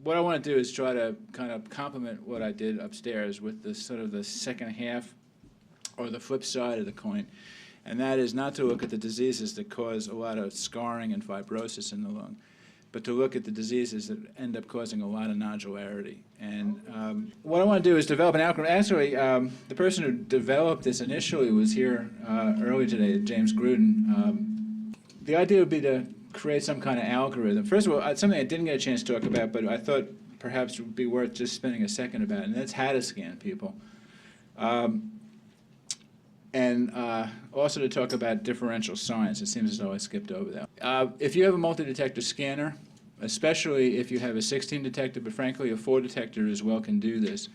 what I want to do is try to kind of complement what I did upstairs with the sort of the second half, or the flip side of the coin, and that is not to look at the diseases that cause a lot of scarring and fibrosis in the lung, but to look at the diseases that end up causing a lot of nodularity. And what I want to do is develop an algorithm. Actually, the person who developed this initially was here earlier today, James Gruden. The idea would be to create some kind of algorithm. First of all, something I didn't get a chance to talk about, but I thought perhaps it would be worth just spending a second about, and that's how to scan people. And also to talk about differential science. It seems as though I skipped over that. If you have a multi-detector scanner, especially if you have a 16 detector, but frankly a 4 detector as well can do this.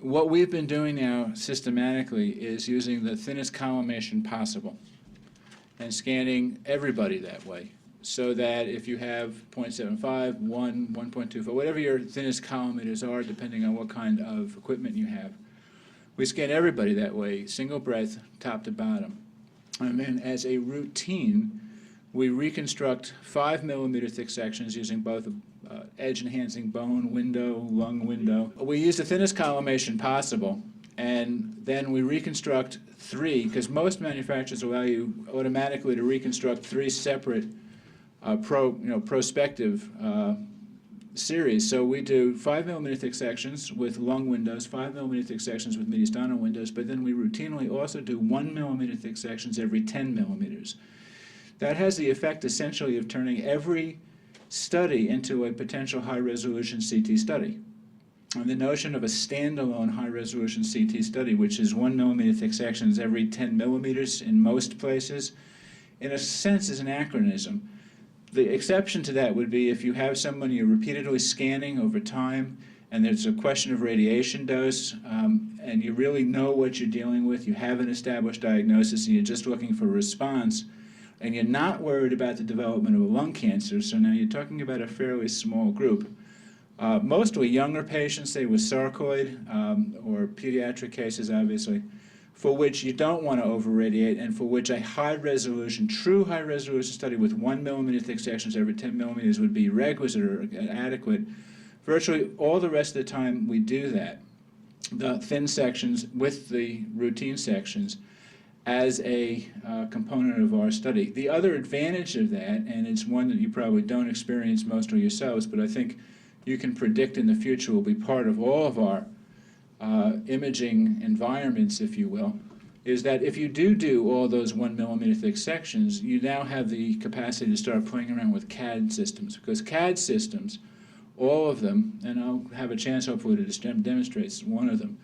What we've been doing now systematically is using the thinnest collimation possible and scanning everybody that way, so that if you have 0.75, 1, 1.25, whatever your thinnest collimators are, depending on what kind of equipment you have, we scan everybody that way, single breath, top to bottom. And then as a routine, we reconstruct 5 millimeter thick sections using both edge-enhancing bone window, lung window. We use the thinnest collimation possible, and then we reconstruct 3, because most manufacturers allow you automatically to reconstruct 3 separate prospective series. So we do 5 millimeter thick sections with lung windows, 5 millimeter thick sections with mediastinal windows, but then we routinely also do 1 millimeter thick sections every 10 millimeters. That has the effect essentially of turning every study into a potential high-resolution CT study. And the notion of a standalone high-resolution CT study, which is 1 millimeter thick sections every 10 millimeters in most places, in a sense is an anachronism. The exception to that would be if you have someone you're repeatedly scanning over time, and there's a question of radiation dose, and you really know what you're dealing with, you have an established diagnosis, and you're just looking for a response, and you're not worried about the development of a lung cancer, so now you're talking about a fairly small group. Mostly younger patients, say with sarcoid, or pediatric cases, obviously, for which you don't want to over-radiate, and for which a high-resolution, true high-resolution study with 1 millimeter thick sections every 10 millimeters would be requisite or adequate. Virtually all the rest of the time we do that, the thin sections with the routine sections, as a component of our study. The other advantage of that, and it's one that you probably don't experience mostly yourselves, but I think you can predict in the future will be part of all of our imaging environments, if you will, is that if you do all those 1 millimeter thick sections, you now have the capacity to start playing around with CAD systems, because CAD systems, all of them, and I'll have a chance hopefully to demonstrate one of them,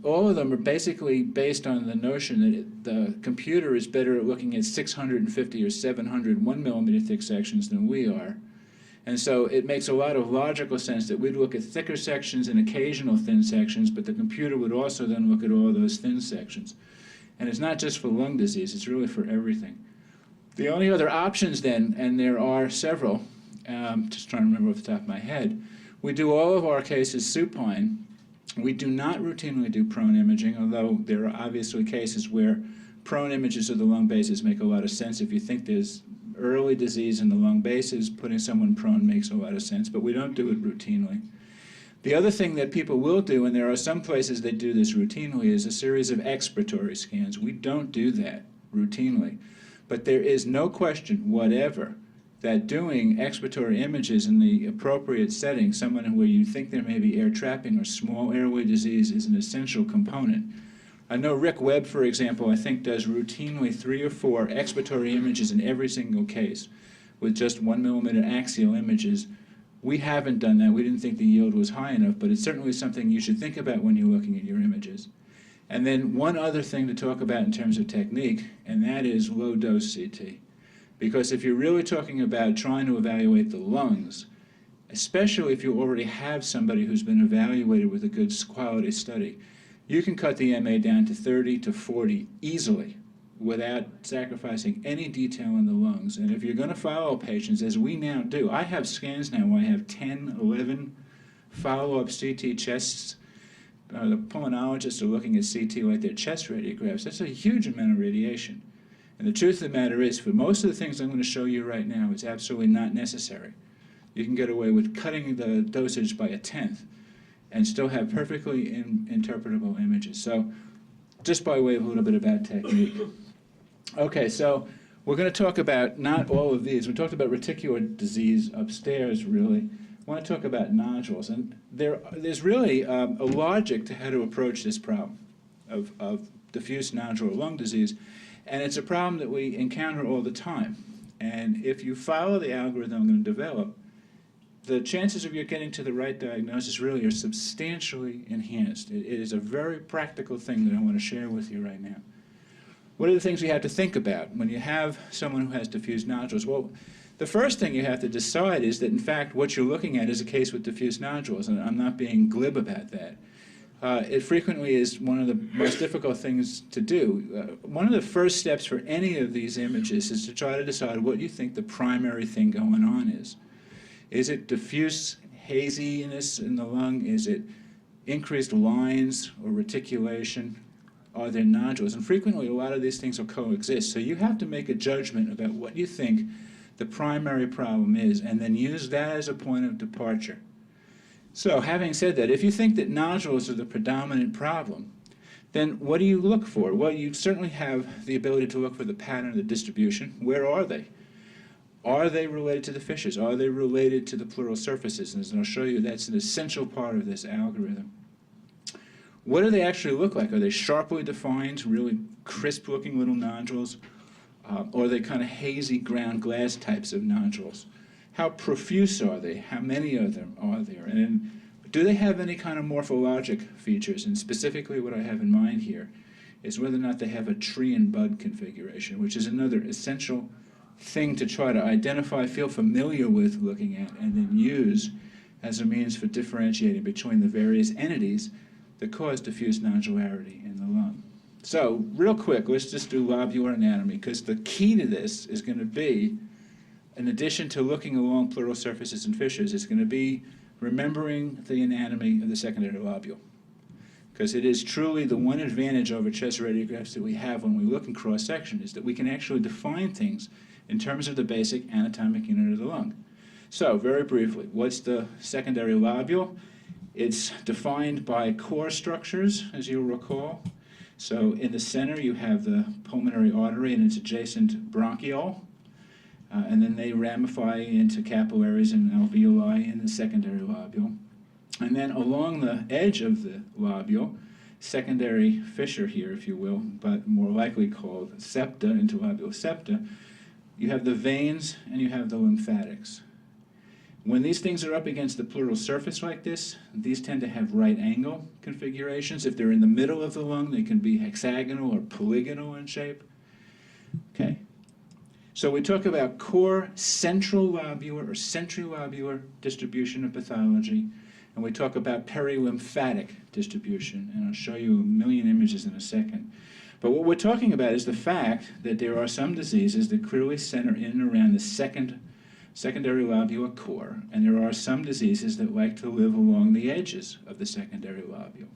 all of them are basically based on the notion that the computer is better at looking at 650 or 700 1 millimeter thick sections than we are. And so it makes a lot of logical sense that we'd look at thicker sections and occasional thin sections, but the computer would also then look at all those thin sections. And it's not just for lung disease, it's really for everything. The only other options then, and there are several, just trying to remember off the top of my head, we do all of our cases supine. We do not routinely do prone imaging, although there are obviously cases where prone images of the lung bases make a lot of sense. If you think there's early disease in the lung bases, putting someone prone makes a lot of sense, but we don't do it routinely. The other thing that people will do, and there are some places that do this routinely, is a series of expiratory scans. We don't do that routinely, but there is no question whatever that doing expiratory images in the appropriate setting, someone where you think there may be air trapping or small airway disease, is an essential component. I know Rick Webb, for example, I think does routinely 3 or 4 expiratory images in every single case with just 1 millimeter axial images. We haven't done that. We didn't think the yield was high enough, but it's certainly something you should think about when you're looking at your images. And then one other thing to talk about in terms of technique, and that is low-dose CT. Because if you're really talking about trying to evaluate the lungs, especially if you already have somebody who's been evaluated with a good quality study, you can cut the MA down to 30 to 40 easily without sacrificing any detail in the lungs. And if you're going to follow patients, as we now do, I have scans now where I have 10, 11 follow-up CT chests. The pulmonologists are looking at CT like their chest radiographs. That's a huge amount of radiation. And the truth of the matter is, for most of the things I'm going to show you right now, it's absolutely not necessary. You can get away with cutting the dosage by 1/10 and still have perfectly interpretable images. So just by way of a little bit about technique. Okay, so we're going to talk about not all of these. We talked about reticular disease upstairs, really. I want to talk about nodules. And there's really a logic to how to approach this problem of diffuse nodular lung disease. And it's a problem that we encounter all the time. And if you follow the algorithm I'm going to develop, the chances of you getting to the right diagnosis really are substantially enhanced. It is a very practical thing that I want to share with you right now. What are the things we have to think about when you have someone who has diffuse nodules? Well, the first thing you have to decide is that, in fact, what you're looking at is a case with diffuse nodules, and I'm not being glib about that. It frequently is one of the most difficult things to do. One of the first steps for any of these images is to try to decide what you think the primary thing going on is. Is it diffuse haziness in the lung? Is it increased lines or reticulation? Are there nodules? And frequently a lot of these things will coexist. So you have to make a judgment about what you think the primary problem is and then use that as a point of departure. So having said that, if you think that nodules are the predominant problem, then what do you look for? Well, you certainly have the ability to look for the pattern of the distribution. Where are they? Are they related to the fissures? Are they related to the pleural surfaces? And as I'll show you, that's an essential part of this algorithm. What do they actually look like? Are they sharply defined, really crisp-looking little nodules? Or are they kind of hazy ground glass types of nodules? How profuse are they? How many of them are there? And do they have any kind of morphologic features? And specifically what I have in mind here is whether or not they have a tree and bud configuration, which is another essential thing to try to identify, feel familiar with looking at, and then use as a means for differentiating between the various entities that cause diffuse nodularity in the lung. So real quick, let's just do lobular anatomy, because the key to this is going to be, in addition to looking along pleural surfaces and fissures, it's going to be remembering the anatomy of the secondary lobule. Because it is truly the one advantage over chest radiographs that we have when we look in cross-section is that we can actually define things in terms of the basic anatomic unit of the lung. So, very briefly, what's the secondary lobule? It's defined by core structures, as you'll recall. So, in the center, you have the pulmonary artery and its adjacent bronchiole. And then they ramify into capillaries and alveoli in the secondary lobule. And then along the edge of the lobule, secondary fissure here, if you will, but more likely called septa, interlobular septa, you have the veins and you have the lymphatics. When these things are up against the pleural surface like this, these tend to have right angle configurations. If they're in the middle of the lung, they can be hexagonal or polygonal in shape. Okay. So we talk about core central lobular or centrilobular distribution of pathology, and we talk about perilymphatic distribution, and I'll show you a million images in a second. But what we're talking about is the fact that there are some diseases that clearly center in and around the secondary lobular core, and there are some diseases that like to live along the edges of the secondary lobule.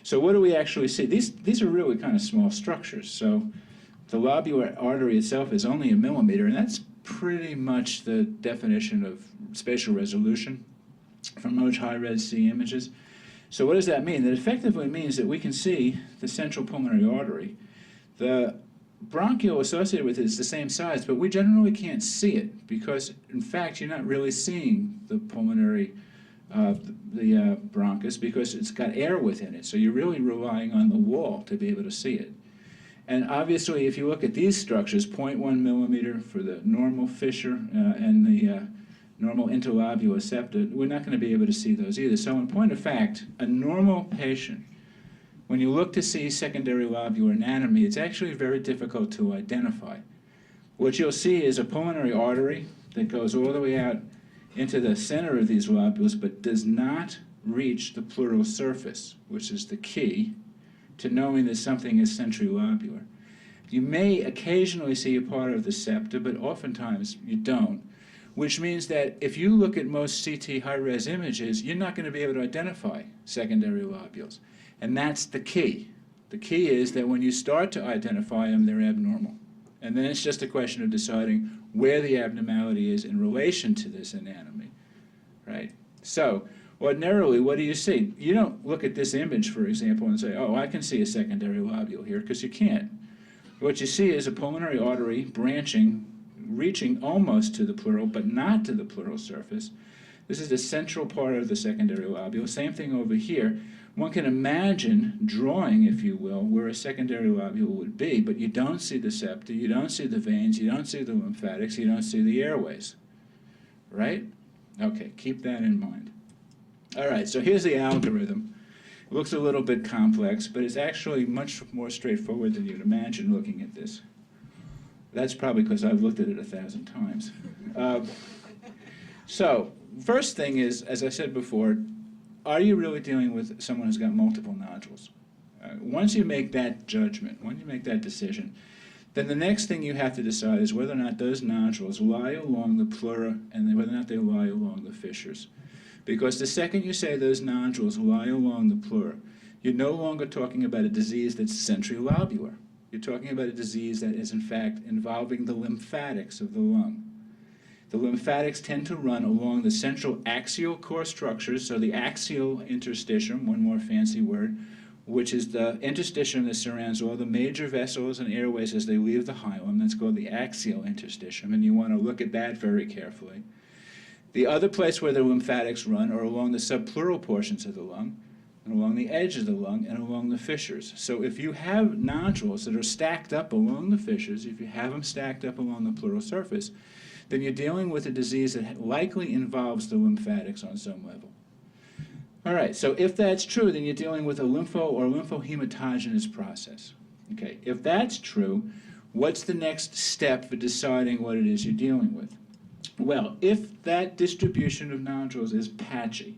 So what do we actually see? These are really kind of small structures. So the lobular artery itself is only 1 millimeter, and that's pretty much the definition of spatial resolution from most high-res C images. So what does that mean? That effectively means that we can see the central pulmonary artery. The bronchiole associated with it is the same size, but we generally can't see it because, in fact, you're not really seeing the pulmonary, the bronchus, because it's got air within it. So you're really relying on the wall to be able to see it. And obviously, if you look at these structures, 0.1 millimeter for the normal fissure and the normal interlobular septa, we're not going to be able to see those either. So in point of fact, a normal patient, when you look to see secondary lobular anatomy, it's actually very difficult to identify. What you'll see is a pulmonary artery that goes all the way out into the center of these lobules, but does not reach the pleural surface, which is the key to knowing that something is centrilobular. You may occasionally see a part of the septa, but oftentimes you don't, which means that if you look at most CT high-res images, you're not going to be able to identify secondary lobules. And that's the key. The key is that when you start to identify them, they're abnormal. And then it's just a question of deciding where the abnormality is in relation to this anatomy, right? So, ordinarily, what do you see? You don't look at this image, for example, and say, oh, I can see a secondary lobule here, because you can't. What you see is a pulmonary artery branching, reaching almost to the pleural, but not to the pleural surface. This is the central part of the secondary lobule. Same thing over here. One can imagine drawing, if you will, where a secondary lobule would be, but you don't see the septa, you don't see the veins, you don't see the lymphatics, you don't see the airways, right? Okay, keep that in mind. All right, so here's the algorithm. It looks a little bit complex, but it's actually much more straightforward than you'd imagine looking at this. That's probably because I've looked at it 1,000 times. So, first thing is, as I said before, are you really dealing with someone who's got multiple nodules? Once you make that judgment, once you make that decision, then the next thing you have to decide is whether or not those nodules lie along the pleura and whether or not they lie along the fissures. Because the second you say those nodules lie along the pleura, you're no longer talking about a disease that's centrilobular. You're talking about a disease that is, in fact, involving the lymphatics of the lung. The lymphatics tend to run along the central axial core structures, so the axial interstitium, one more fancy word, which is the interstitium that surrounds all the major vessels and airways as they leave the hilum. That's called the axial interstitium, and you want to look at that very carefully. The other place where the lymphatics run are along the subpleural portions of the lung, and along the edge of the lung, and along the fissures. So if you have nodules that are stacked up along the fissures, if you have them stacked up along the pleural surface, then you're dealing with a disease that likely involves the lymphatics on some level. All right, so if that's true, then you're dealing with a lympho or lymphohematogenous process. Okay, if that's true, what's the next step for deciding what it is you're dealing with? Well, if that distribution of nodules is patchy,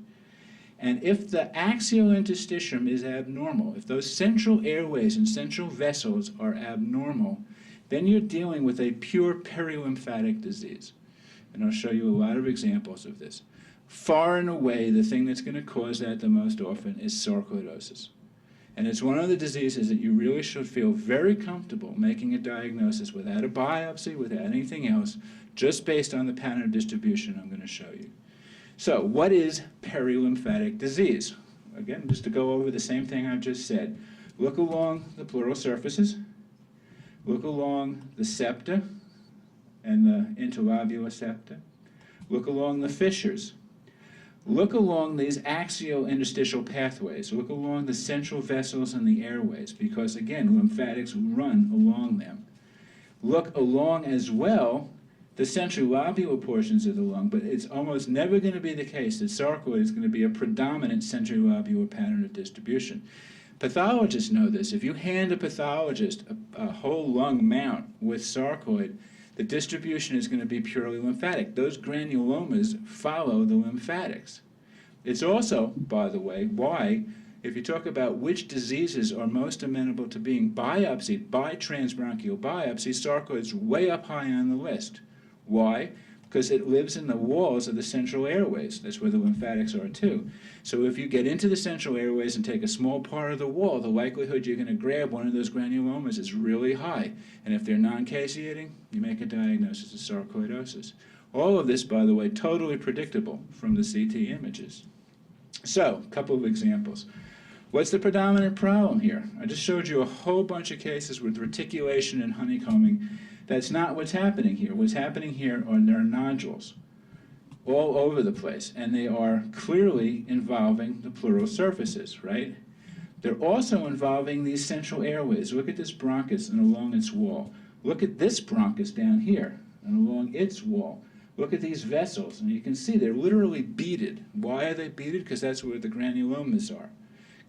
and if the axial interstitium is abnormal, if those central airways and central vessels are abnormal, then you're dealing with a pure perilymphatic disease. And I'll show you a lot of examples of this. Far and away, the thing that's going to cause that the most often is sarcoidosis. And it's one of the diseases that you really should feel very comfortable making a diagnosis without a biopsy, without anything else, just based on the pattern of distribution I'm going to show you. So, what is perilymphatic disease? Again, just to go over the same thing I've just said. Look along the pleural surfaces. Look along the septa and the interlobular septa. Look along the fissures. Look along these axial interstitial pathways. Look along the central vessels and the airways, because again, lymphatics run along them. Look along as well the centrilobular portions of the lung, but it's almost never going to be the case that sarcoid is going to be a predominant centrilobular pattern of distribution. Pathologists know this. If you hand a pathologist a whole lung mount with sarcoid, the distribution is going to be purely lymphatic. Those granulomas follow the lymphatics. It's also, by the way, why, if you talk about which diseases are most amenable to being biopsied by transbronchial biopsy, sarcoid's way up high on the list. Why? Because it lives in the walls of the central airways. That's where the lymphatics are too. So if you get into the central airways and take a small part of the wall, the likelihood you're going to grab one of those granulomas is really high. And if they're non-caseating, you make a diagnosis of sarcoidosis. All of this, by the way, totally predictable from the CT images. So, a couple of examples. What's the predominant problem here? I just showed you a whole bunch of cases with reticulation and honeycombing. That's not what's happening here. What's happening here are there are nodules all over the place, and they are clearly involving the pleural surfaces, right? They're also involving these central airways. Look at this bronchus and along its wall. Look at this bronchus down here and along its wall. Look at these vessels, and you can see they're literally beaded. Why are they beaded? Because that's where the granulomas are.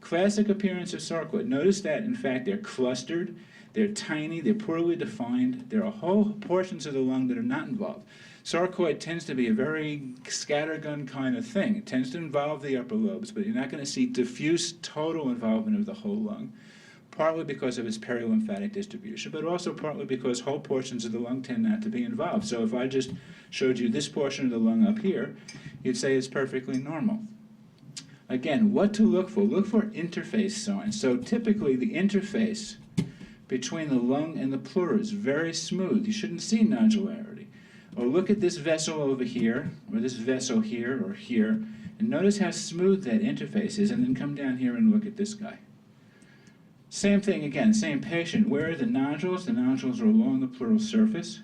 Classic appearance of sarcoid. Notice that, in fact, they're clustered, they're tiny, they're poorly defined. There are whole portions of the lung that are not involved. Sarcoid tends to be a very scattergun kind of thing. It tends to involve the upper lobes, but you're not going to see diffuse total involvement of the whole lung, partly because of its perilymphatic distribution, but also partly because whole portions of the lung tend not to be involved. So if I just showed you this portion of the lung up here, you'd say it's perfectly normal. Again, what to look for? Look for interface signs. So typically the interface between the lung and the pleura is very smooth. You shouldn't see nodularity. Or look at this vessel over here, or this vessel here, or here, and notice how smooth that interface is, and then come down here and look at this guy. Same thing again, same patient. Where are the nodules? The nodules are along the pleural surface.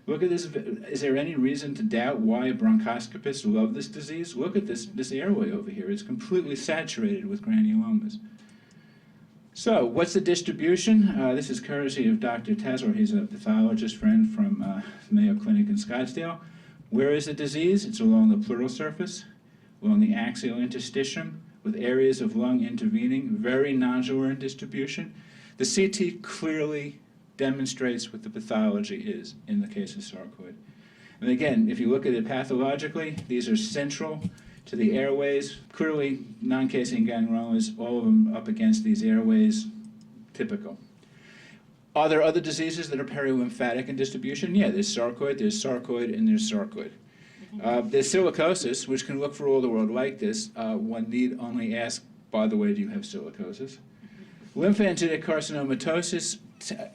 Look at this. Is there any reason to doubt why bronchoscopists love this disease? Look at this airway over here. It's completely saturated with granulomas. So, what's the distribution? This is courtesy of Dr. Tesler. He's a pathologist friend from Mayo Clinic in Scottsdale. Where is the disease? It's along the pleural surface, along the axial interstitium, with areas of lung intervening, very nodular in distribution. The CT clearly demonstrates what the pathology is in the case of sarcoid. And again, if you look at it pathologically, these are central to the airways. Clearly, non-casing granulomas, all of them up against these airways, typical. Are there other diseases that are perilymphatic in distribution? Yeah, there's sarcoid, and there's sarcoid. There's silicosis, which can look for all the world like this. One need only ask, by the way, do you have silicosis? Lymphangitic carcinomatosis,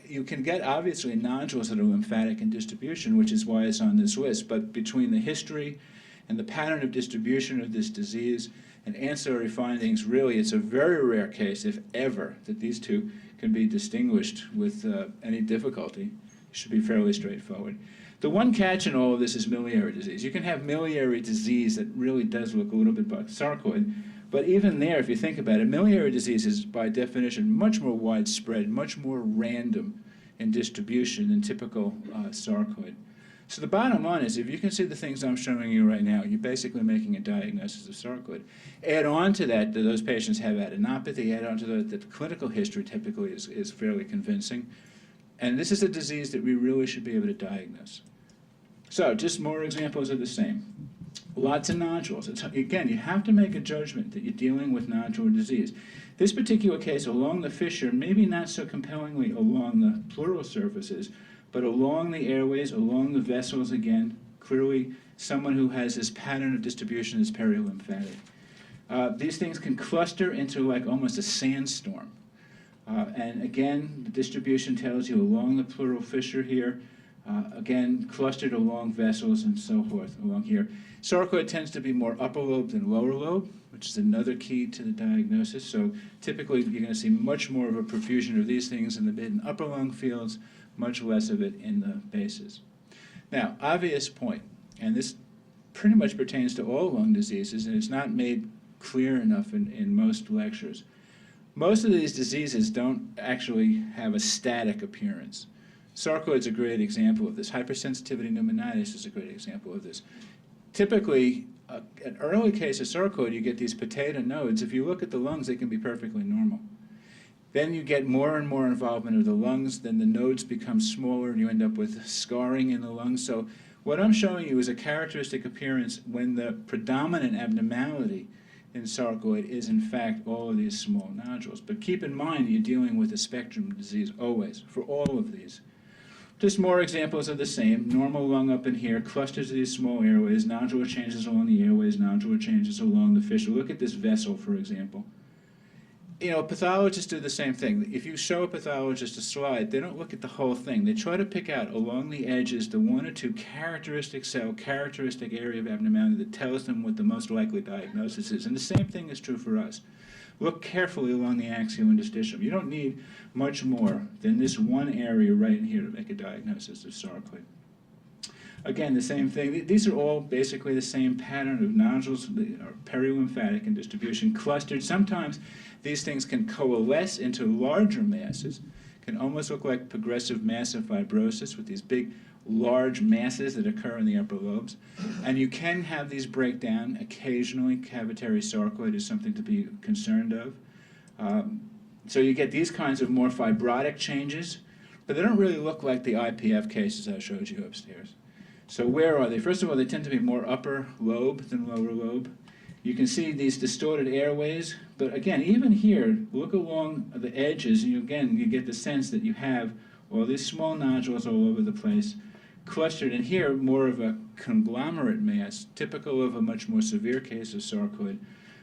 you can get obviously nodules that are lymphatic in distribution, which is why it's on this list, but between the history and the pattern of distribution of this disease and ancillary findings, really it's a very rare case, if ever, that these two can be distinguished with any difficulty. It should be fairly straightforward. The one catch in all of this is miliary disease. You can have miliary disease that really does look a little bit like sarcoid, but even there, if you think about it, miliary disease is by definition much more widespread, much more random in distribution than typical sarcoid. So the bottom line is, if you can see the things I'm showing you right now, you're basically making a diagnosis of sarcoid. Add on to that those patients have adenopathy. Add on to that the clinical history typically is fairly convincing. And this is a disease that we really should be able to diagnose. So just more examples of the same. Lots of nodules. Again, you have to make a judgment that you're dealing with nodular disease. This particular case, along the fissure, maybe not so compellingly along the pleural surfaces, but along the airways, along the vessels again, clearly someone who has this pattern of distribution is perilymphatic. These things can cluster into like almost a sandstorm. And again, the distribution tells you along the pleural fissure here, again, clustered along vessels and so forth along here. Sarcoid tends to be more upper lobe than lower lobe, which is another key to the diagnosis. So typically you're going to see much more of a profusion of these things in the mid and upper lung fields, much less of it in the bases. Now, obvious point, and this pretty much pertains to all lung diseases, and it's not made clear enough in most lectures. Most of these diseases don't actually have a static appearance. Sarcoid's a great example of this. Hypersensitivity pneumonitis is a great example of this. Typically, an early case of sarcoid, you get these potato nodes. If you look at the lungs, they can be perfectly normal. Then you get more and more involvement of the lungs, then the nodes become smaller and you end up with scarring in the lungs. So what I'm showing you is a characteristic appearance when the predominant abnormality in sarcoid is in fact all of these small nodules. But keep in mind you're dealing with a spectrum of disease always, for all of these. Just more examples of the same. Normal lung up in here, clusters of these small airways, nodular changes along the airways, nodular changes along the fissure. Look at this vessel, for example. You know, pathologists do the same thing. If you show a pathologist a slide, they don't look at the whole thing. They try to pick out along the edges the one or two characteristic cell, characteristic area of abnormality that tells them what the most likely diagnosis is. And the same thing is true for us. Look carefully along the axial interstitium. You don't need much more than this one area right in here to make a diagnosis of sarcoid. Again, the same thing. These are all basically the same pattern of nodules that are perilymphatic in distribution, clustered. Sometimes these things can coalesce into larger masses, can almost look like progressive massive fibrosis with these big, large masses that occur in the upper lobes. And you can have these break down. Occasionally, cavitary sarcoid is something to be concerned of. So you get these kinds of more fibrotic changes, but they don't really look like the IPF cases I showed you upstairs. So where are they? First of all, they tend to be more upper lobe than lower lobe. You can see these distorted airways, but again, even here, look along the edges, and you get the sense that you have all these small nodules all over the place, clustered, and here more of a conglomerate mass, typical of a much more severe case of sarcoid.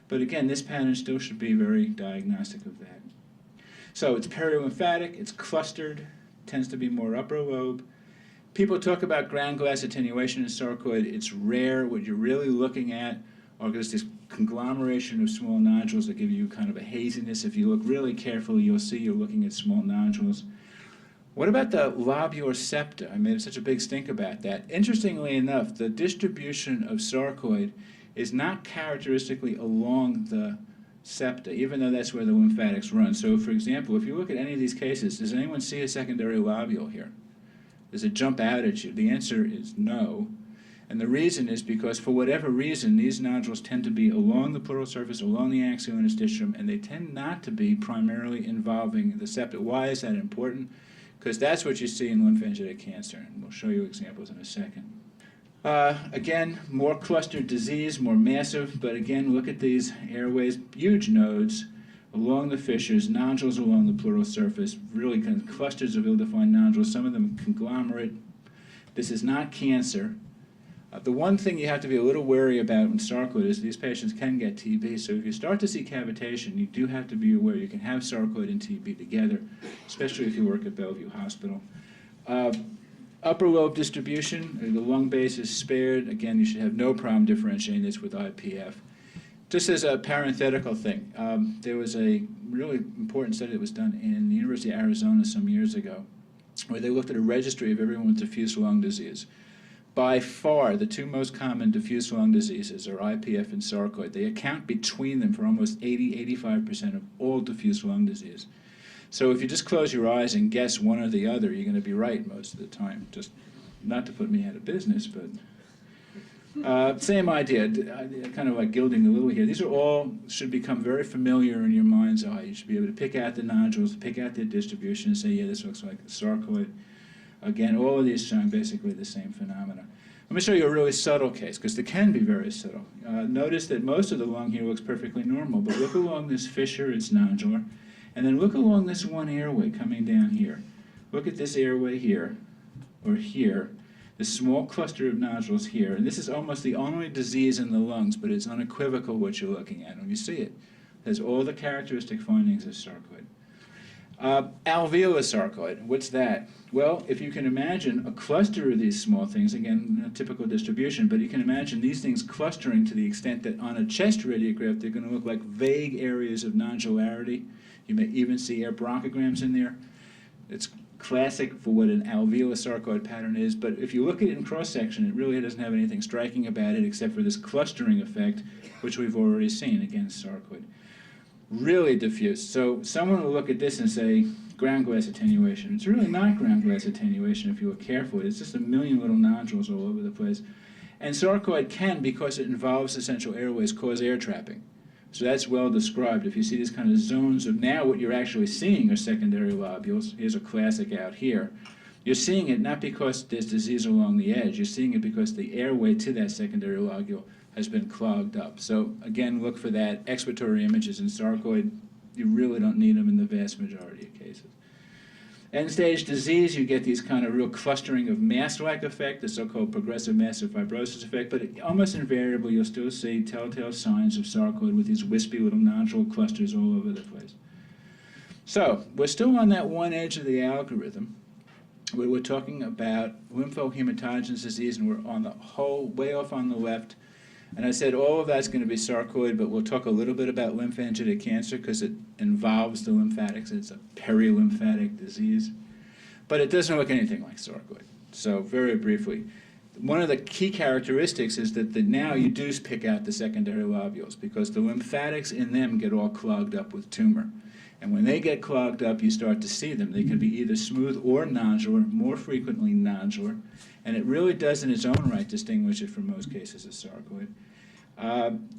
But again, this pattern still should be very diagnostic of that. So it's perilymphatic, it's clustered, tends to be more upper lobe. People talk about ground glass attenuation in sarcoid. It's rare. What you're really looking at are just this conglomeration of small nodules that give you kind of a haziness. If you look really carefully, you'll see you're looking at small nodules. What about the lobular septa? I made such a big stink about that. Interestingly enough, the distribution of sarcoid is not characteristically along the septa, even though that's where the lymphatics run. So, for example, if you look at any of these cases, does anyone see a secondary lobule here? Does it jump out at you? The answer is no. And the reason is because, for whatever reason, these nodules tend to be along the pleural surface, along the axial interstitium, and they tend not to be primarily involving the septa. Why is that important? Because that's what you see in lymphangitic cancer, and we'll show you examples in a second. Again, more clustered disease, more massive, but again, look at these airways, huge nodes along the fissures, nodules along the pleural surface, really kind of clusters of ill-defined nodules, some of them conglomerate. This is not cancer. The one thing you have to be a little wary about in sarcoid is these patients can get TB, so if you start to see cavitation, you do have to be aware you can have sarcoid and TB together, especially if you work at Bellevue Hospital. Upper lobe distribution, the lung base is spared. Again, you should have no problem differentiating this with IPF. Just as a parenthetical thing, there was a really important study that was done in the University of Arizona some years ago, where they looked at a registry of everyone with diffuse lung disease. By far, the two most common diffuse lung diseases are IPF and sarcoid. They account between them for almost 80–85% of all diffuse lung disease. So if you just close your eyes and guess one or the other, you're going to be right most of the time. Just not to put me out of business, but same idea, kind of like gilding the lily here. These are all should become very familiar in your mind's eye. You should be able to pick out the nodules, pick out their distribution, and say, yeah, this looks like a sarcoid. Again, all of these showing basically the same phenomena. Let me show you a really subtle case, because they can be very subtle. Notice that most of the lung here looks perfectly normal, but look along this fissure, it's nodular. And then look along this one airway coming down here. Look at this airway here, or here, this small cluster of nodules here. And this is almost the only disease in the lungs, but it's unequivocal what you're looking at when you see it. It has all the characteristic findings of sarcoid. Alveolar sarcoid, what's that? Well, if you can imagine a cluster of these small things, again, a typical distribution, but you can imagine these things clustering to the extent that on a chest radiograph, they're going to look like vague areas of nodularity. You may even see air bronchograms in there. It's classic for what an alveolar sarcoid pattern is, but if you look at it in cross-section, it really doesn't have anything striking about it except for this clustering effect, which we've already seen, again, sarcoid. Really diffuse. So someone will look at this and say, ground glass attenuation. It's really not ground glass attenuation if you look carefully. It's just a million little nodules all over the place. And sarcoid can, because it involves the central airways, cause air trapping. So that's well described. If you see these kind of zones of, now what you're actually seeing are secondary lobules. Here's a classic out here. You're seeing it not because there's disease along the edge. You're seeing it because the airway to that secondary lobule has been clogged up. So again, look for that. Expiratory images in sarcoid, you really don't need them in the vast majority of cases. End-stage disease, you get these kind of real clustering of mass-like effect, the so-called progressive massive fibrosis effect, but almost invariably you'll still see telltale signs of sarcoid with these wispy little nodule clusters all over the place. So we're still on that one edge of the algorithm where we're talking about lymphohematogenous disease, and we're on the whole, way off on the left. And I said all of that's going to be sarcoid, but we'll talk a little bit about lymphangitic cancer because it involves the lymphatics. It's a perilymphatic disease. But it doesn't look anything like sarcoid. So very briefly, one of the key characteristics is that now you do pick out the secondary lobules because the lymphatics in them get all clogged up with tumor. And when they get clogged up, you start to see them. They can be either smooth or nodular, more frequently nodular. And it really does in its own right distinguish it from most cases of sarcoid.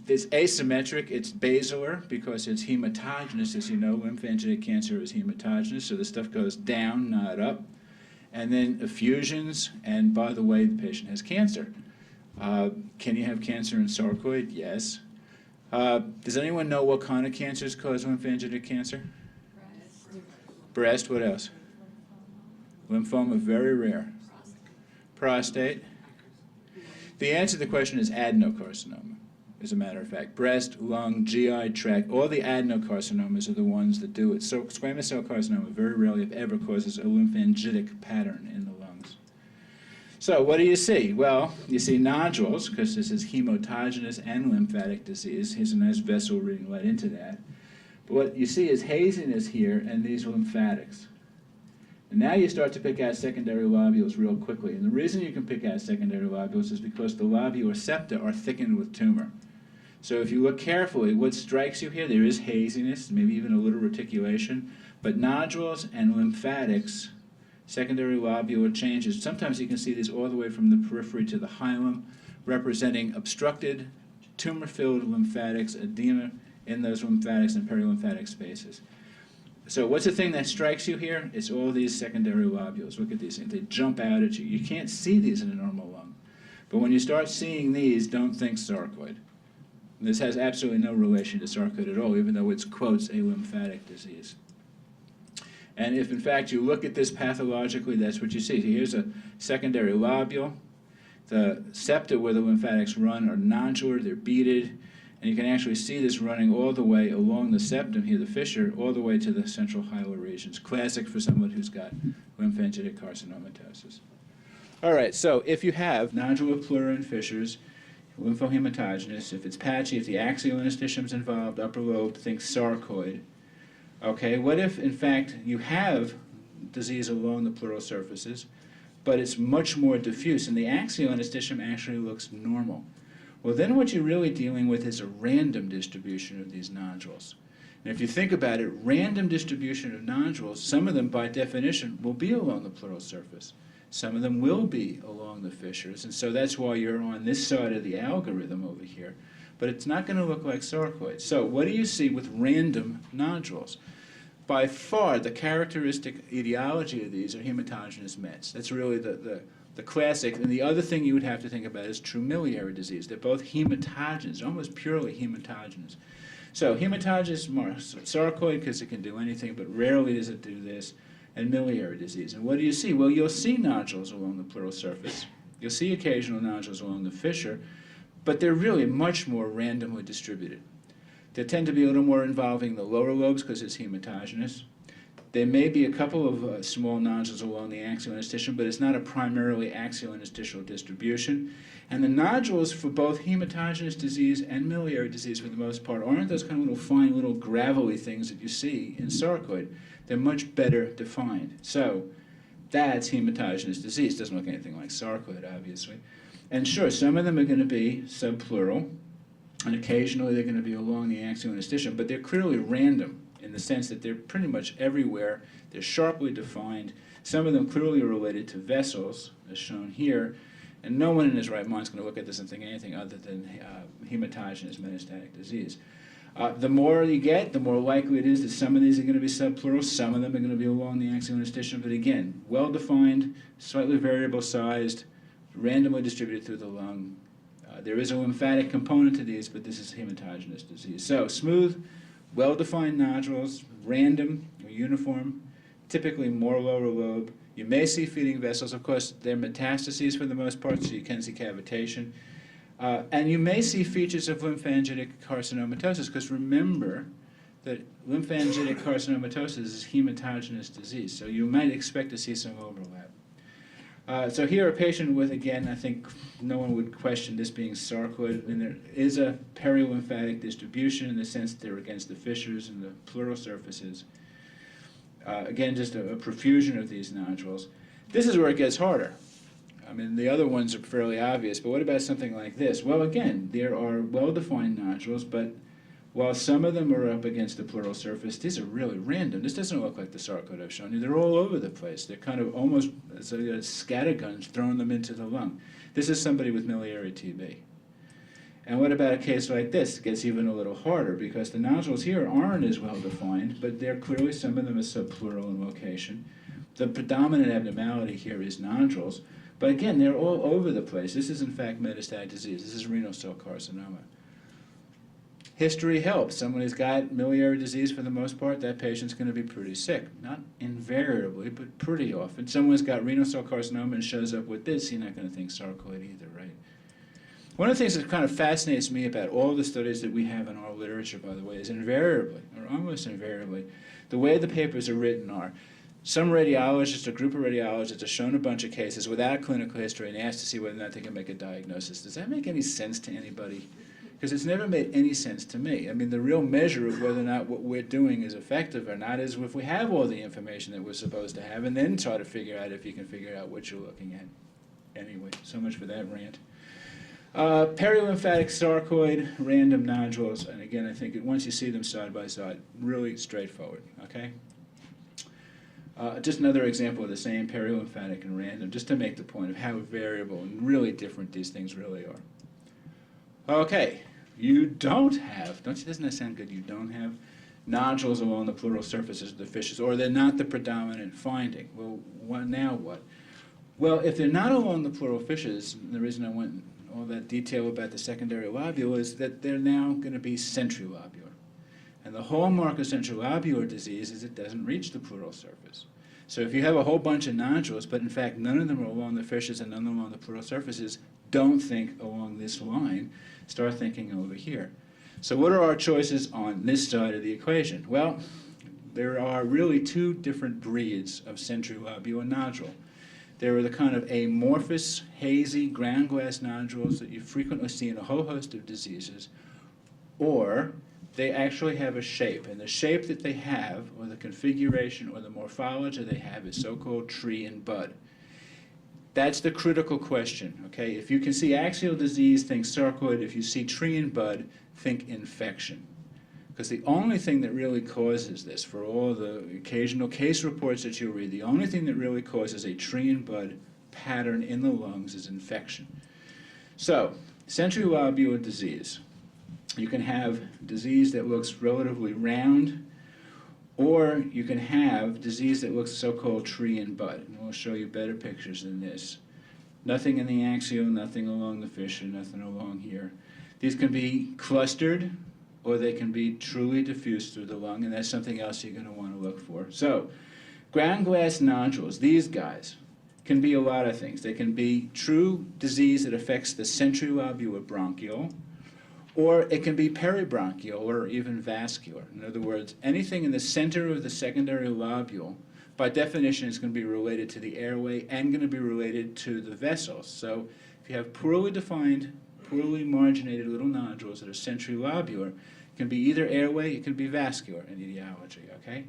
It's asymmetric, it's basilar because it's hematogenous. As you know, lymphangitic cancer is hematogenous, so the stuff goes down, not up. And then effusions, and by the way, the patient has cancer. Can you have cancer in sarcoid? Yes. Does anyone know what kind of cancers cause lymphangitic cancer? Breast, what else? Lymphoma, very rare. Prostate. The answer to the question is adenocarcinoma. as a matter of fact. Breast, lung, GI tract, all the adenocarcinomas are the ones that do it. So squamous cell carcinoma very rarely, if ever, causes a lymphangitic pattern in the lungs. So what do you see? Well, you see nodules, because this is hematogenous and lymphatic disease. Here's a nice vessel reading right into that. But what you see is haziness here and these lymphatics. And now you start to pick out secondary lobules real quickly. And the reason you can pick out secondary lobules is because the lobular septa are thickened with tumor. So if you look carefully, what strikes you here, there is haziness, maybe even a little reticulation, but nodules and lymphatics, secondary lobular changes, sometimes you can see these all the way from the periphery to the hilum, representing obstructed, tumor-filled lymphatics, edema in those lymphatics and perilymphatic spaces. So what's the thing that strikes you here? It's all these secondary lobules. Look at these things. They jump out at you. You can't see these in a normal lung. But when you start seeing these, don't think sarcoid. This has absolutely no relation to sarcoid at all, even though it's, quotes, a lymphatic disease. And if, in fact, you look at this pathologically, that's what you see. So here's a secondary lobule. The septa where the lymphatics run are nodular, they're beaded, and you can actually see this running all the way along the septum here, the fissure, all the way to the central hilar regions. Classic for someone who's got lymphangitic carcinomatosis. All right, so if you have nodular pleura and fissures, lymphomatogenous, if it's patchy, if the axial interstitium is involved, upper lobe, think sarcoid. Okay, what if, in fact, you have disease along the pleural surfaces, but it's much more diffuse, and the axial interstitium actually looks normal? Well, then what you're really dealing with is a random distribution of these nodules. And if you think about it, random distribution of nodules, some of them, by definition, will be along the pleural surface. Some of them will be along the fissures, and so that's why you're on this side of the algorithm over here. But it's not going to look like sarcoid. So what do you see with random nodules? By far, the characteristic etiology of these are hematogenous Mets. That's really the classic. And the other thing you would have to think about is true miliary disease. They're both hematogenous, almost purely hematogenous. So hematogenous sarcoid, because it can do anything, but rarely does it do this, and miliary disease. And what do you see? Well, you'll see nodules along the pleural surface. You'll see occasional nodules along the fissure, but they're really much more randomly distributed. They tend to be a little more involving the lower lobes because it's hematogenous. There may be a couple of small nodules along the axial interstitium, but it's not a primarily axial interstitial distribution. And the nodules for both hematogenous disease and miliary disease, for the most part, aren't those kind of little fine, little gravelly things that you see in sarcoid. They're much better defined. So that's hematogenous disease. Doesn't look anything like sarcoid, obviously. And sure, some of them are going to be subpleural, and occasionally they're going to be along the axial interstitium, but they're clearly random in the sense that they're pretty much everywhere. They're sharply defined. Some of them clearly are related to vessels, as shown here, and no one in his right mind is going to look at this and think anything other than hematogenous metastatic disease. The more you get, the more likely it is that some of these are going to be subpleural, some of them are going to be along the axial interstitium, but again, well-defined, slightly variable-sized, randomly distributed through the lung. There is a lymphatic component to these, but this is hematogenous disease. So smooth, well-defined nodules, random or uniform, typically more lower lobe. You may see feeding vessels. Of course, they're metastases for the most part, so you can see cavitation. And you may see features of lymphangitic carcinomatosis, because remember that lymphangitic carcinomatosis is hematogenous disease, so you might expect to see some overlap. So here a patient with, again, I think no one would question this being sarcoid, and there is a perilymphatic distribution in the sense that they're against the fissures and the pleural surfaces. Again, just a profusion of these nodules. This is where it gets harder. I mean, the other ones are fairly obvious, but what about something like this? Well, again, there are well-defined nodules, but while some of them are up against the pleural surface, these are really random. This doesn't look like the sarcoid I've shown you. They're all over the place. They're kind of almost scatterguns throwing them into the lung. This is somebody with miliary TB. And what about a case like this? It gets even a little harder because the nodules here aren't as well defined, but they're clearly, some of them are subpleural in location. The predominant abnormality here is nodules, but again, they're all over the place. This is in fact metastatic disease. This is renal cell carcinoma. History helps. Someone who's got miliary disease, for the most part, that patient's going to be pretty sick. Not invariably, but pretty often. Someone's got renal cell carcinoma and shows up with this, you're not going to think sarcoid either, right? One of the things that kind of fascinates me about all the studies that we have in our literature, by the way, is invariably, or almost invariably, the way the papers are written are, some radiologist, a group of radiologists, has shown a bunch of cases without clinical history and asked to see whether or not they can make a diagnosis. Does that make any sense to anybody? Because it's never made any sense to me. I mean, the real measure of whether or not what we're doing is effective or not is if we have all the information that we're supposed to have, and then try to figure out if you can figure out what you're looking at. Anyway, so much for that rant. Perilymphatic sarcoid random nodules, and again, I think once you see them side by side, really straightforward, okay? Just another example of the same, perilymphatic and random, just to make the point of how variable and really different these things really are. Okay, you don't have, doesn't that sound good? You don't have nodules along the pleural surfaces of the fissures, or they're not the predominant finding. Well, now what? Well, if they're not along the pleural fissures, the reason I went all that detail about the secondary lobule is that they're now going to be centrilobular. And the hallmark of centrilobular disease is it doesn't reach the pleural surface. So if you have a whole bunch of nodules, but in fact none of them are along the fissures and none of them along the pleural surfaces, don't think along this line, start thinking over here. So what are our choices on this side of the equation? Well, there are really two different breeds of centrilobular nodule. There are the kind of amorphous, hazy, ground glass nodules that you frequently see in a whole host of diseases, or they actually have a shape, and the shape that they have, or the configuration, or the morphology they have is so-called tree and bud. That's the critical question, okay? If you can see axial disease, think sarcoid. If you see tree and bud, think infection. Because the only thing that really causes this, for all the occasional case reports that you'll read, the only thing that really causes a tree and bud pattern in the lungs is infection. So, centrilobular disease. You can have disease that looks relatively round, or you can have disease that looks so-called tree and bud. And we'll show you better pictures than this. Nothing in the axial, nothing along the fissure, nothing along here. These can be clustered, or they can be truly diffuse through the lung, and that's something else you're going to want to look for. So, ground glass nodules, these guys, can be a lot of things. They can be true disease that affects the centrilobular bronchiole, or it can be peribronchial or even vascular. In other words, anything in the center of the secondary lobule, by definition, is going to be related to the airway and going to be related to the vessels. So if you have poorly defined, poorly marginated little nodules that are centrilobular, it can be either airway, it can be vascular in etiology, okay?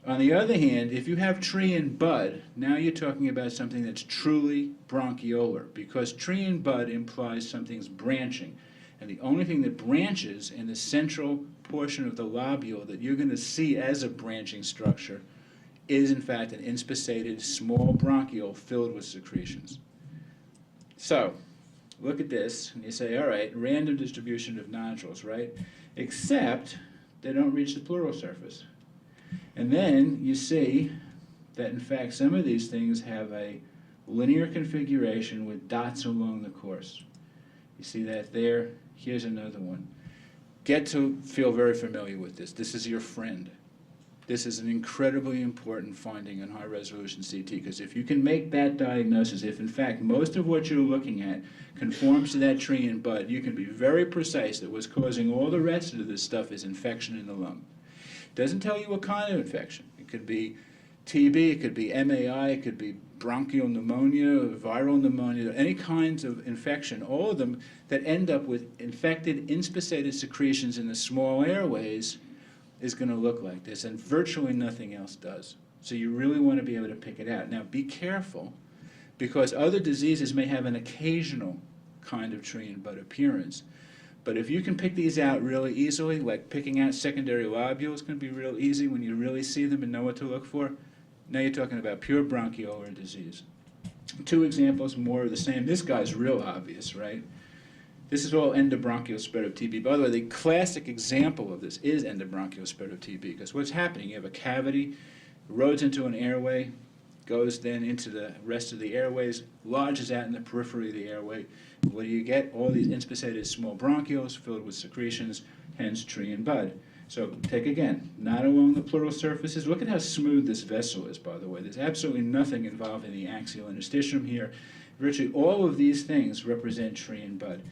On the other hand, if you have tree and bud, now you're talking about something that's truly bronchiolar, because tree and bud implies something's branching. And the only thing that branches in the central portion of the lobule that you're going to see as a branching structure is, in fact, an inspissated small bronchiole filled with secretions. So, look at this, and you say, all right, random distribution of nodules, right? Except they don't reach the pleural surface. And then you see that, in fact, some of these things have a linear configuration with dots along the course. You see that there? Here's another one. Get to feel very familiar with this. This is your friend. This is an incredibly important finding in high-resolution CT, because if you can make that diagnosis, if in fact most of what you're looking at conforms to that tree and bud, you can be very precise that what's causing all the rest of this stuff is infection in the lung. It doesn't tell you what kind of infection. It could be TB, it could be MAI, it could be bronchial pneumonia, viral pneumonia, any kinds of infection, all of them that end up with infected, inspissated secretions in the small airways is going to look like this, and virtually nothing else does. So you really want to be able to pick it out. Now be careful, because other diseases may have an occasional kind of tree and bud appearance. But if you can pick these out really easily, like picking out secondary lobules is going to be real easy when you really see them and know what to look for, now you're talking about pure bronchiolar disease. Two examples, more of the same. This guy's real obvious, right? This is all endobronchial spread of TB. By the way, the classic example of this is endobronchial spread of TB, because what's happening, you have a cavity, erodes into an airway, goes then into the rest of the airways, lodges out in the periphery of the airway. What do you get? All these inspissated small bronchioles filled with secretions, hence tree and bud. So take again, not along the pleural surfaces. Look at how smooth this vessel is, by the way. There's absolutely nothing involved in the axial interstitium here. Virtually all of these things represent tree and bud.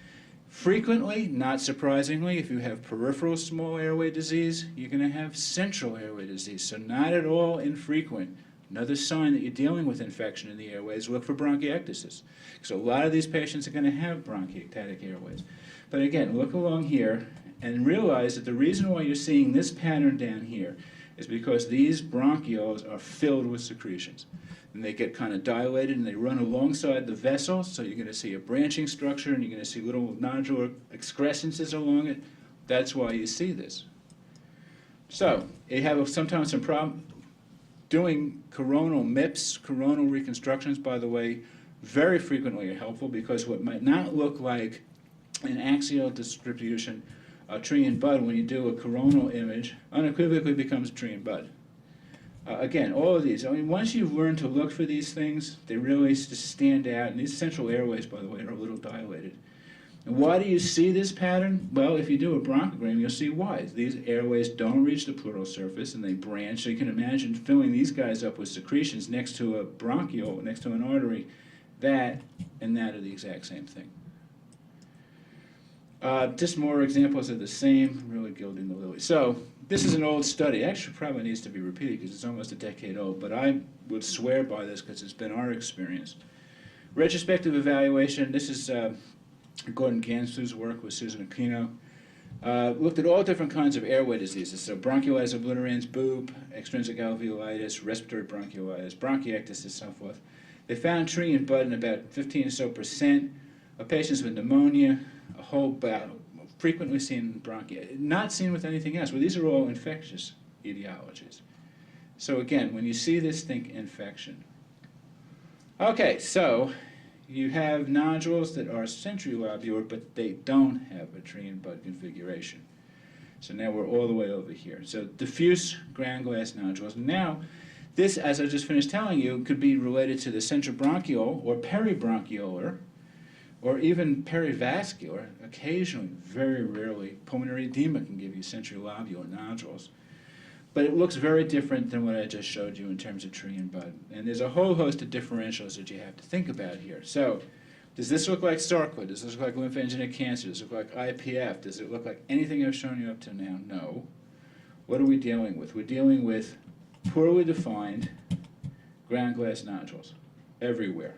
Frequently, not surprisingly, if you have peripheral small airway disease, you're going to have central airway disease. So not at all infrequent. Another sign that you're dealing with infection in the airways, look for bronchiectasis. So a lot of these patients are going to have bronchiectatic airways. But again, look along here and realize that the reason why you're seeing this pattern down here is because these bronchioles are filled with secretions. And they get kind of dilated and they run alongside the vessel, so you're going to see a branching structure and you're going to see little nodular excrescences along it. That's why you see this. So, you have sometimes some problem doing coronal MIPS, coronal reconstructions, by the way, very frequently are helpful because what might not look like an axial distribution, a tree and bud, when you do a coronal image, unequivocally becomes a tree and bud. Again, all of these, I mean, once you've learned to look for these things, they really just stand out. And these central airways, by the way, are a little dilated. And why do you see this pattern? Well, if you do a bronchogram, you'll see why. These airways don't reach the pleural surface and they branch. So you can imagine filling these guys up with secretions next to a bronchiole, next to an artery. That and that are the exact same thing. Just more examples of the same, really gilding the lily. So this is an old study. Actually, probably needs to be repeated because it's almost a decade old, but I would swear by this because it's been our experience. Retrospective evaluation, this is Gordon Gansu's work with Susan Aquino. Looked at all different kinds of airway diseases, so bronchiolitis obliterans, BOOP, extrinsic alveolitis, respiratory bronchiolitis, bronchiectasis, so forth. They found tree and bud in about 15 or so % of patients with pneumonia, a whole bout, frequently seen in bronchi, not seen with anything else. Well, these are all infectious etiologies. So again, when you see this, think infection. Okay, so you have nodules that are centrilobular, but they don't have a tree and bud configuration. So now we're all the way over here. So diffuse ground glass nodules. Now, this, as I just finished telling you, could be related to the centrobronchial or peribronchiolar, or even perivascular. Occasionally, very rarely, pulmonary edema can give you centrilobular nodules. But it looks very different than what I just showed you in terms of tree and bud. And there's a whole host of differentials that you have to think about here. So, does this look like sarcoid? Does this look like lymphangitic cancer? Does it look like IPF? Does it look like anything I've shown you up to now? No. What are we dealing with? We're dealing with poorly defined ground glass nodules everywhere.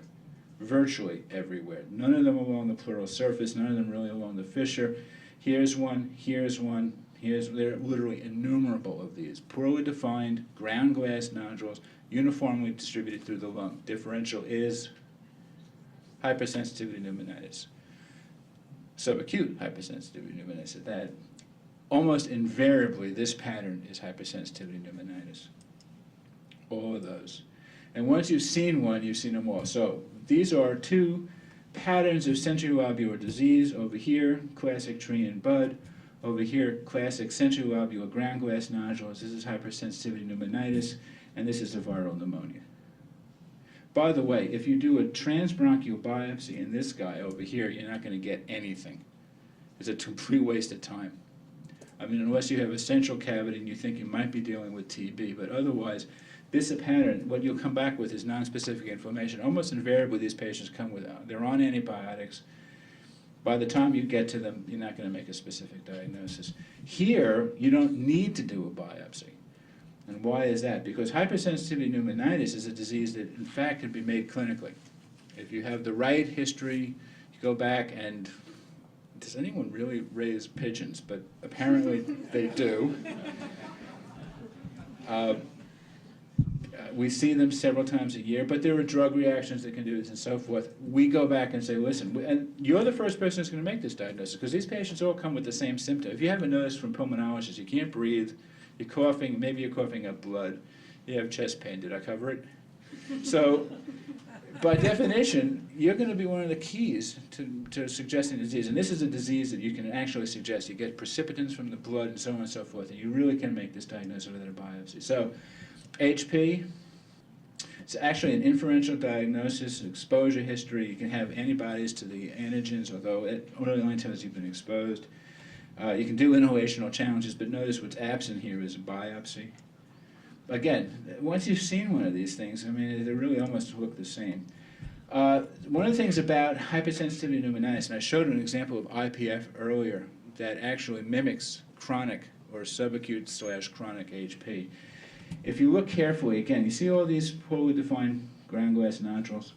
Virtually everywhere. None of them along the pleural surface, none of them really along the fissure. Here's one, here's one, there are literally innumerable of these. Poorly defined ground glass nodules uniformly distributed through the lung. Differential is hypersensitivity pneumonitis. Subacute hypersensitivity pneumonitis at that. Almost invariably, this pattern is hypersensitivity pneumonitis. All of those. And once you've seen one, you've seen them all. So these are two patterns of centrilobular disease. Over here, classic tree and bud. Over here, classic centrilobular ground glass nodules. This is hypersensitivity pneumonitis, and this is a viral pneumonia. By the way, if you do a transbronchial biopsy in this guy over here, you're not going to get anything. It's a complete waste of time. I mean, unless you have a central cavity and you think you might be dealing with TB, but otherwise, this pattern, what you'll come back with is nonspecific inflammation. Almost invariably, these patients come with, they're on antibiotics. By the time you get to them, you're not going to make a specific diagnosis. Here, you don't need to do a biopsy. And why is that? Because hypersensitivity pneumonitis is a disease that, in fact, can be made clinically. If you have the right history, you go back and, does anyone really raise pigeons? But apparently they do. We see them several times a year, but there are drug reactions that can do this and so forth. We go back and say, listen, and you're the first person who's going to make this diagnosis because these patients all come with the same symptom. If you haven't noticed from pulmonologists, you can't breathe, you're coughing, maybe you're coughing up blood, you have chest pain. Did I cover it? So, by definition, you're going to be one of the keys to suggesting disease. And this is a disease that you can actually suggest. You get precipitants from the blood and so on and so forth, and you really can make this diagnosis without a biopsy. So, HP, it's actually an inferential diagnosis, exposure history. You can have antibodies to the antigens, although it only tells you've been exposed. You can do inhalational challenges, but notice what's absent here is a biopsy. Again, once you've seen one of these things, I mean, they really almost look the same. one of the things about hypersensitivity pneumonitis, and I showed an example of IPF earlier that actually mimics chronic or subacute/chronic HP. If you look carefully, again, you see all these poorly defined ground glass nodules?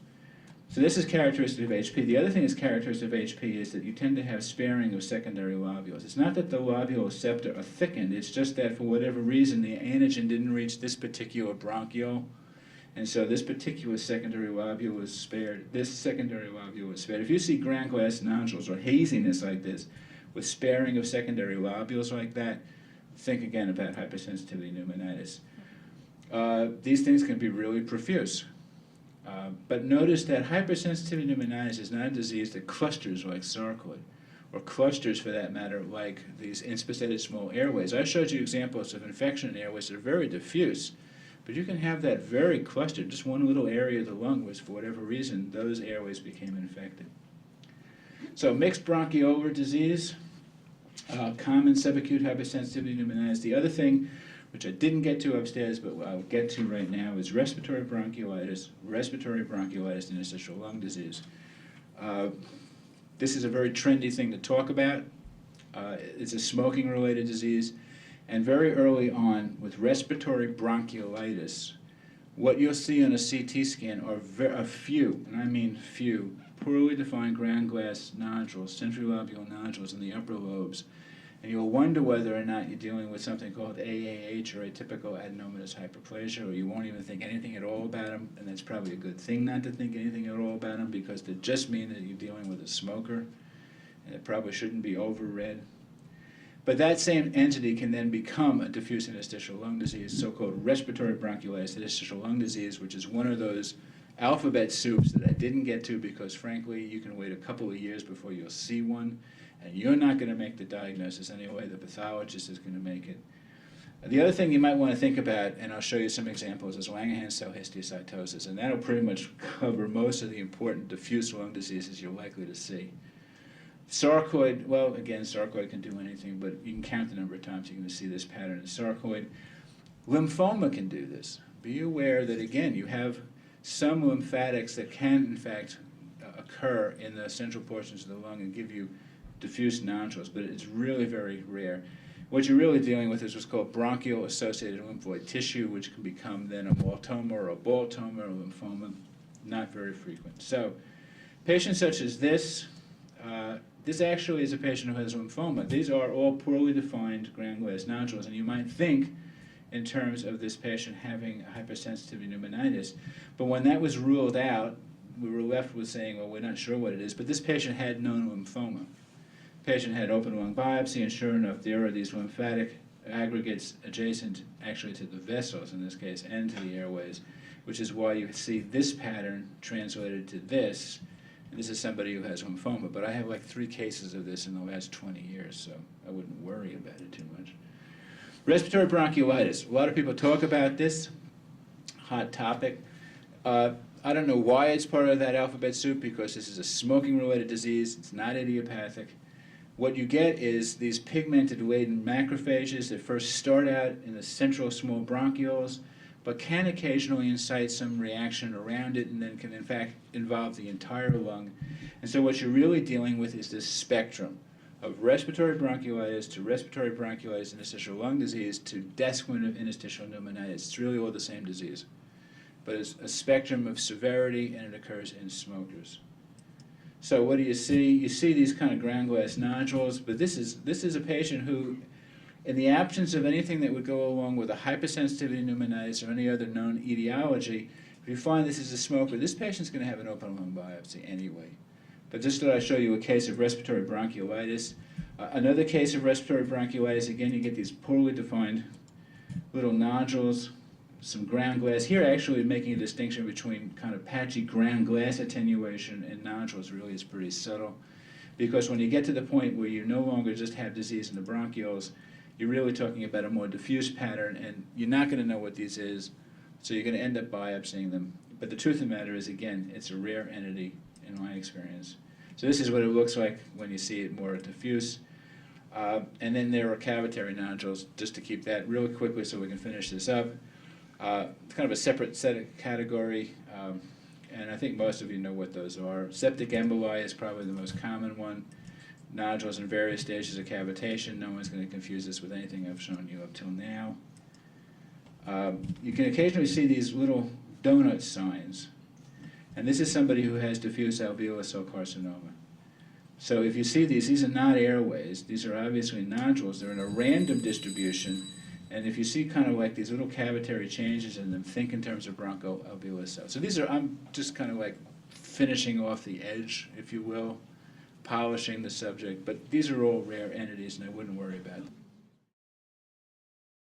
So this is characteristic of HP. The other thing that's characteristic of HP is that you tend to have sparing of secondary lobules. It's not that the lobular septa are thickened, it's just that for whatever reason the antigen didn't reach this particular bronchiole, and so this particular secondary lobule was spared. This secondary lobule was spared. If you see ground glass nodules or haziness like this, with sparing of secondary lobules like that, think again about hypersensitivity pneumonitis. These things can be really profuse. But notice that hypersensitivity pneumonitis is not a disease that clusters like sarcoid, or clusters for that matter like these inspissated small airways. I showed you examples of infection in airways that are very diffuse, but you can have that very clustered, just one little area of the lung was, for whatever reason, those airways became infected. So mixed bronchiolar disease, common subacute hypersensitivity pneumonitis. The other thing, which I didn't get to upstairs, but I'll get to right now, is respiratory bronchiolitis, interstitial lung disease. This is a very trendy thing to talk about. It's a smoking-related disease, and very early on with respiratory bronchiolitis, what you'll see on a CT scan are a few, and I mean few, poorly defined ground glass nodules, centrilobular nodules in the upper lobes. And you'll wonder whether or not you're dealing with something called AAH, or atypical adenomatous hyperplasia, or you won't even think anything at all about them, and that's probably a good thing not to think anything at all about them, because they just mean that you're dealing with a smoker, and it probably shouldn't be overread. But that same entity can then become a diffuse interstitial lung disease, so-called respiratory bronchiolitis interstitial lung disease, which is one of those alphabet soups that I didn't get to because, frankly, you can wait a couple of years before you'll see one, and you're not going to make the diagnosis anyway. The pathologist is going to make it. The other thing you might want to think about, and I'll show you some examples, is Langerhans cell histiocytosis, and that'll pretty much cover most of the important diffuse lung diseases you're likely to see. Sarcoid, well, again, sarcoid can do anything, but you can count the number of times you're going to see this pattern in sarcoid. Lymphoma can do this. Be aware that, again, you have some lymphatics that can, in fact, occur in the central portions of the lung and give you diffuse nodules, but it's really very rare. What you're really dealing with is what's called bronchial-associated lymphoid tissue, which can become then a maltoma or a baltoma or lymphoma, not very frequent. So patients such as this, this actually is a patient who has lymphoma. These are all poorly defined ground glass nodules, and you might think in terms of this patient having hypersensitivity pneumonitis. But when that was ruled out, we were left with saying, well, we're not sure what it is, but this patient had known lymphoma. The patient had open lung biopsy, and sure enough, there are these lymphatic aggregates adjacent actually to the vessels in this case and to the airways, which is why you see this pattern translated to this. And this is somebody who has lymphoma, but I have like 3 cases of this in the last 20 years, so I wouldn't worry about it too much. Respiratory bronchiolitis. A lot of people talk about this. Hot topic. I don't know why it's part of that alphabet soup, because this is a smoking-related disease. It's not idiopathic. What you get is these pigmented-laden macrophages that first start out in the central small bronchioles, but can occasionally incite some reaction around it, and then can in fact involve the entire lung. And so what you're really dealing with is this spectrum of respiratory bronchiolitis to respiratory bronchiolitis interstitial lung disease to desquin interstitial pneumonitis. It's really all the same disease, but it's a spectrum of severity, and it occurs in smokers. So what do you see? You see these kind of ground glass nodules, but this is a patient who, in the absence of anything that would go along with a hypersensitivity pneumonitis or any other known etiology, if you find this is a smoker, this patient's going to have an open lung biopsy anyway. But just thought I'd show you a case of respiratory bronchiolitis. Another case of respiratory bronchiolitis, again, you get these poorly defined little nodules, some ground glass. Here actually making a distinction between kind of patchy ground glass attenuation and nodules really is pretty subtle. Because when you get to the point where you no longer just have disease in the bronchioles, you're really talking about a more diffuse pattern, and you're not going to know what this is, so you're going to end up biopsying them. But the truth of the matter is, again, it's a rare entity in my experience. So this is what it looks like when you see it more diffuse. And then there are cavitary nodules, just to keep that really quickly so we can finish this up. It's kind of a separate set of category. and I think most of you know what those are. Septic emboli is probably the most common one. Nodules in various stages of cavitation. No one's going to confuse this with anything I've shown you up till now. You can occasionally see these little donut signs. And this is somebody who has diffuse alveolar cell carcinoma. So if you see these are not airways. These are obviously nodules. They're in a random distribution. And if you see kind of like these little cavitary changes in them, think in terms of bronchoalveolar cells. So these are, I'm just kind of like finishing off the edge, if you will, polishing the subject. But these are all rare entities, and I wouldn't worry about them.